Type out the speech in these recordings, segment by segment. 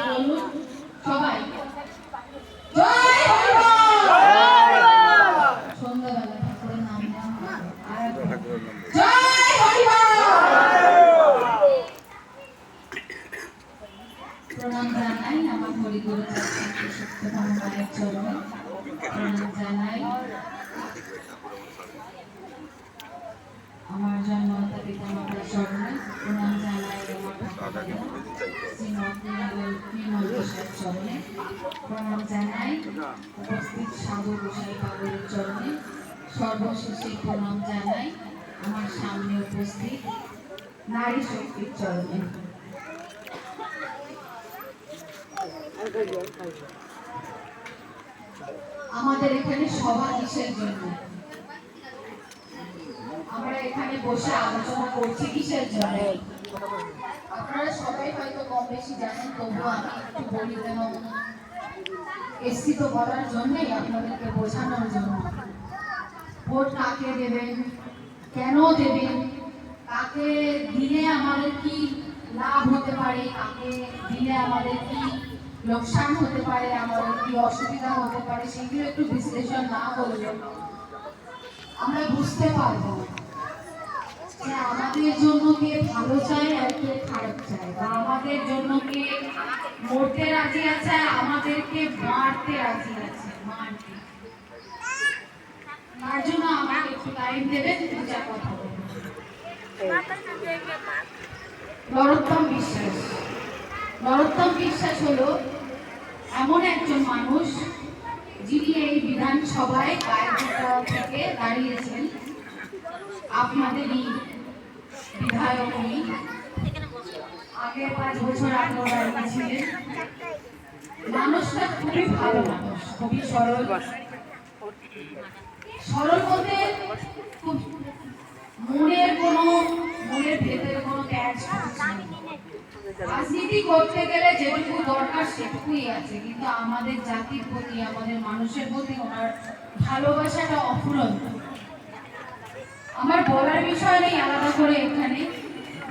বলুন সবাই জয় হরিবল। সন্ধ্যাবেলা ঠাকুরের নাম জয় হরিবল। প্রণাম জানাই আমার হরিগুরু সত্যধাম মায়ের চরণে, প্রণাম জানাই আমার জন্মদাতা পিতা মাতার চরণে, প্রণাম জানাই আমার নির্মল গোসাইয়ের চরণে, প্রণাম জানাই উপস্থিত সাধু গোসাই বাবুর চরণে, সর্বশেষে প্রণাম জানাই আমার সামনে উপস্থিত নারী শক্তির চরণে। আমাদের এখানে সভা কিসের জন্য? আমরা এখানে বসে আলোচনা করছি কিসের জন্য? আপনারা সবাই হয়তো কম বেশি জানেন, তবুও আমি একটু বলি কেন, স্থিত করার জন্যই, আপনাদেরকে বোঝানোর জন্য। ভোট কাকে দেবেন, কেন দেবেন, কাকে দিলে আমাদের কি লাভ হতে পারে, কাকে দিলে আমাদের কি লোকসান হতে পারে, আমাদের কি অসুবিধা হতে পারে, সেগুলো একটু বিশ্লেষণ না করলে আমরা বুঝতে পারবো যে আমাদের জন্য কে ভালো চায় আর কে খারাপ চায়, বা আমাদের জন্য কে মরতে রাজি আছে, আমাদেরকে মারতে রাজি আছে। মারতে, তার জন্য আমাকে একটু টাইম দেবেন, দুটা কথা বলবো। নরোত্তম বিশ্বাস। নরোত্তম বিশ্বাস হলো এমন একজন মানুষ যিনি এই বিধানসভায় কায়রোটা থেকে দাঁড়িয়েছেন, আপনাদেরই বিধায়ক। উনি আগে 5 বছর আগে দাঁড়িয়েছিলেন। মানুষটা খুবই ভালো মানুষ, খুবই সরল। সরল বলতে খুব মনের ভেতরে কোনো ক্যাচ নেই। রাজনীতি করতে গেলে যেটুকু দরকার সেটুকুই আছে, কিন্তু আমাদের জাতির প্রতি, আমাদের মানুষের প্রতি ওনার ভালোবাসাটা অফুরন্ত। আমার বলার বিষয় নেই আলাদা করে এখানে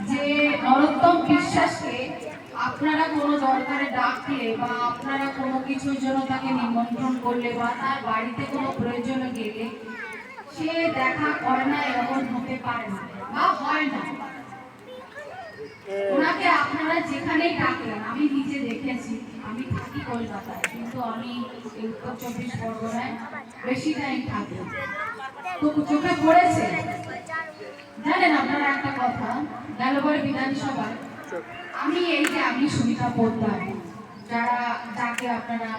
যে নরোত্তম বিশ্বাসকে আপনারা কোনো দরকারে ডাকলে বা আপনারা কোনো কিছুর জন্য তাকে নিমন্ত্রণ করলে বা তার বাড়িতে কোনো প্রয়োজনে গেলে সে দেখা করে না, এরকম হতে পারে না বা হয় না। ওনাকে আপনারা যেখানেই ডাকেন, আমি নিজে দেখেছি, আমি থাকি কলকাতায়, কিন্তু আমি উত্তর 24 পরগনায় বেশি টাইম থাকি, তো চোখে পড়েছে। জানেন আপনারা একটা কথা, গেলবার বিধানসভায় আমি সুবিধা পড়তাম, যাকে আপনারা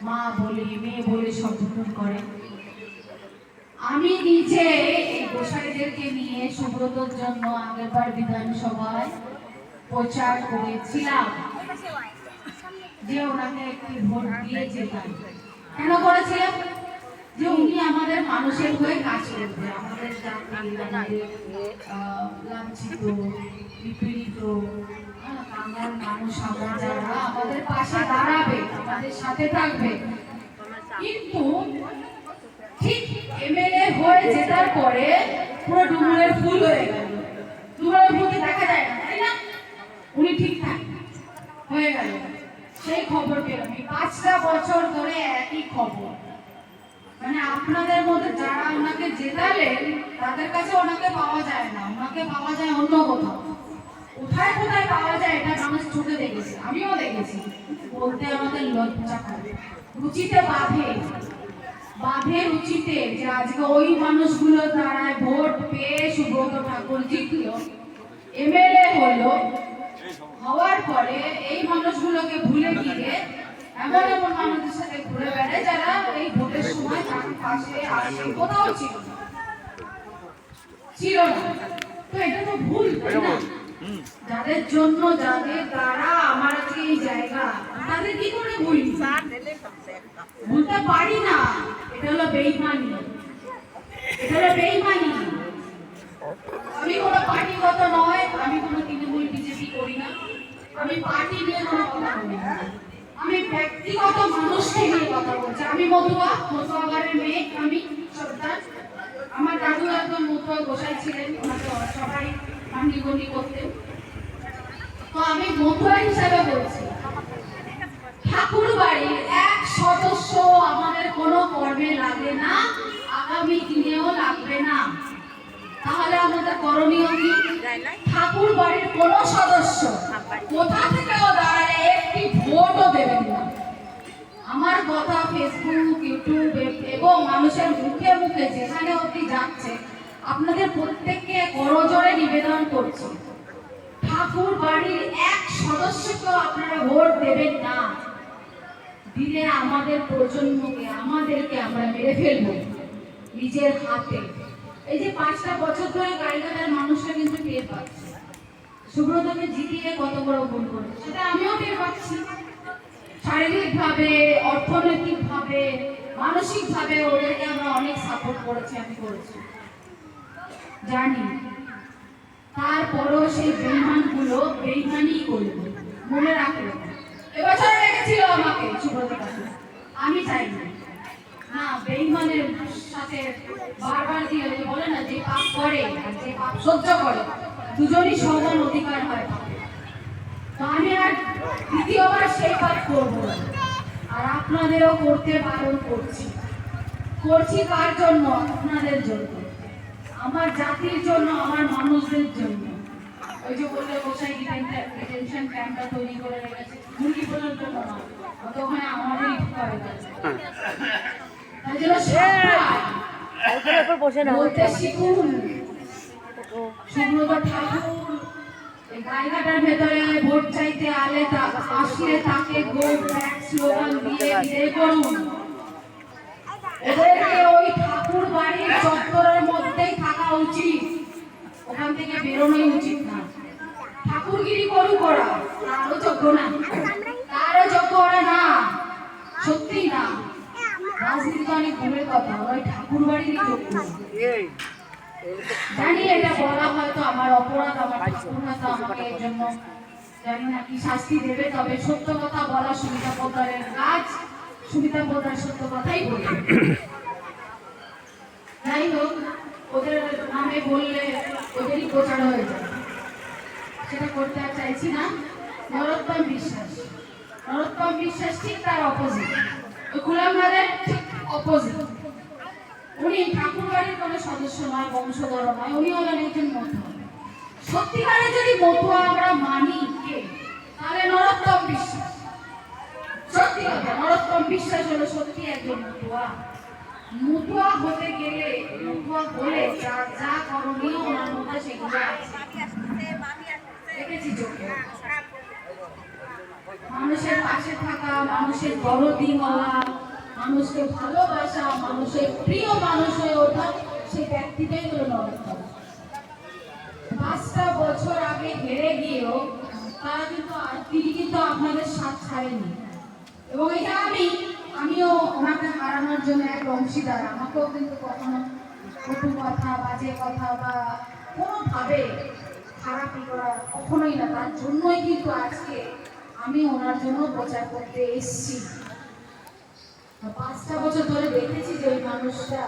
মা বলে মেয়ে বলে সম্বোধন করেন, আমি নিজে এই গোসাইদেরকে নিয়ে সুব্রতর জন্য আগেরবার বিধানসভায় প্রচার করেছিলাম যে ওনাকে একটি ভোট দিয়ে যেতাম। কেন করেছিলাম? যে উনি আমাদের মানুষের হয়ে কাজ করবে, আমাদের জাতি, আমাদের লাঞ্ছিত, নিপীড়িত কাঙ্গাল মানুষ আমরা যারা, আমাদের পাশে দাঁড়াবে, আমাদের সাথে থাকবে। কিন্তু ঠিক এমএলএ হয়ে জেতার পরে পুরো ডুমুরের ফুল হয়ে গেল। ডুমুরের ফুল দেখা যায় না, তাই না? উনি ঠিকঠাক হয়ে গেল, সেই খবর পেলাম। 5টা বছর ধরে একই খবর, মানে আপনাদের মধ্যে যারা ওনাকে জেতালেন তাদের কাছে ওনাকে পাওয়া যায় না, ওনাকে পাওয়া যায় অন্য কোথাও। কোথায় পাওয়া যায় এটা মানুষ চোখে দেখেছে, আমিও দেখেছি। বলতে আমাদের লজ্জা করে, রুচিতে বাঁধে রুচিতে যে আজকে ওই মানুষগুলো দাঁড়ায় ভোট পেয়ে সুব্রত ঠাকুর জিতল, এমএলএ হলো, হওয়ার পরে এই মানুষগুলোকে ভুলে গিয়ে এমন মানুষদের সাথে ঘুরে বেড়ায় যারা এই ভোটের সময় তার পাশে আসে, কোথাও ছিল না। তো এটা তো ভুল, তাই না? যাদের জন্য, যাদের দ্বারা আমার আজকে এই জায়গা, তাদের কি করে ভুলতে পারি না? এটা হলো বেইমানি, আমি কোনো পার্টিগত নয়, আমি কোনো তৃণমূল বিজেপি করি না, আমি পার্টি নিয়ে কোনো কথা বলি না, আমি ব্যক্তিগত মানুষকে নিয়ে কথা বলছি। আমি মতুয়াগারের মেয়ে, আমি সন্তান। আমার দাদু একজন মতুয়া গোসাই ছিলেন, ওনাকে সবাই মান্ডিগন্ডি করতেন। তো আমি মতুয়া হিসাবে বলছি, করণীয় কি? ঠাকুর বাড়ির কোন সদস্য কোথা থেকেও দাঁড়ালে একটি ভোটও দেবেন না। আমার কথা ফেসবুক, ইউটিউব এবং মানুষের মুখে মুখে যেখানে অবধি যাচ্ছে, আপনাদের প্রত্যেককে করজোড়ে নিবেদন করছি, ঠাকুর বাড়ির এক সদস্যকেও আপনারা ভোট দেবেন না। দিলে আমাদের প্রজন্মকে, আমাদেরকে আমরা মেরে ফেলবো নিজের হাতে। এই যে 5টা বছর ধরে গাইঘাটার মানুষরা কিন্তু টের পাচ্ছে সুব্রতকে জিতিয়ে কত বড় ভুল করেছে, সেটা আমিও টের পাচ্ছি। শারীরিকভাবে, অর্থনৈতিকভাবে, মানসিকভাবে ওদেরকে আমরা অনেক সাপোর্ট করেছি, আমি করেছি জানি। তারপরও সেই বেইমানগুলো বেইমানই করবে, মনে রাখবে। এবছর রেখেছিল আমাকে সুব্রত কাকু, আমি চাই না বেইমানের সাথে বারবার দিয়ে বলে না, যে পাপ করে আর যে পাপ সহ্য করে দুজনই সমান অধিকার হয়। তো আমি আর দ্বিতীয়বার সেই পাপ করবো না, আর আপনাদেরও করতে বারণ করছি। কার জন্য? আপনাদের জন্য, আমার জাতির জন্য, আমার মানুষদের জন্য। ওই যে বললে গোসাই ডিটেনশন ক্যাম্পটা তৈরি করে রেখেছে মুরগি পোলার জন্য না, তো ওখানে আমাদেরই করে গেছে। তাই জন্য বলতে শিখুন। সুব্রত ঠাকুর গাইঘাটার ভেতরে ভোট চাইতে আসলে তাকে গো ব্যাক স্লোগান দিয়ে বিদায় করুন। এদেরকে ওই ঠাকুর বাড়ির চত্বরের মধ্যেই থাকা উচিত, ওখান থেকে বেরোনোই উচিত না। ঠাকুরগিরি করুক ওরা, তারও যোগ্য না, তারও যোগ্য ওরা না, সত্যি না। রাজনীতি তো অনেক দূরের কথা, ওই ঠাকুর বাড়িরই যোগ্য। জানি এটা বলা হয়তো আমার অপরাধ, আমার ঠাকুর হয়তো আমাকে এর জন্য জানি না কি শাস্তি দেবে, তবে সত্য কথা বলা সুমিতা পোদ্দারের কাজ। সুমিতা পোদ্দার সত্য কথাই বলবে। যাই হোক, ওদের নামে বললে ওদেরই প্রচার হয়ে যায়, সেটা করতে আর চাইছি না। নরোত্তম বিশ্বাস ঠিক তার অপোজিট, ওই গোলামবাদের ঠিক অপোজিট। উনি ঠাকুর বাড়ির কোনো সদস্য নয়, বংশধর নয়, উনি হলেন একজন মতুয়া। সত্যিকারে যদি মতুয়া আমরা মানি কে, তাহলে নরোত্তম বিশ্বাস। সত্যি কথা, নরোত্তম বিশ্বাস হলো সত্যি একজন মতুয়া। মতুয়া হতে গেলে, মতুয়া হলে যা করণীয় ওনার মধ্যে সেগুলো আছে, দেখেছি চোখে। মানুষের পাশে থাকা, মানুষের দরদি হওয়া, মানুষকে ভালোবাসা, মানুষের প্রিয় মানুষ হয়ে ওঠা, সেই ব্যক্তিটাই হলো নরোত্তম। 5টা বছর আগে হেরে গিয়েও তারা তিনি কিন্তু আপনাদের সাথ ছাড়েনি। এবং এটা আমিও ওনাকে হারানোর জন্য এক অংশীদার। আমাকেও কিন্তু কখনো কটু কথা, বাজে কথা বা কোনোভাবে খারাপই করা কখনোই না, তার জন্যই কিন্তু আজকে আমি ওনার জন্য প্রচার করতে এসেছি। 5টা বছর ধরে দেখেছি যে ওই মানুষটা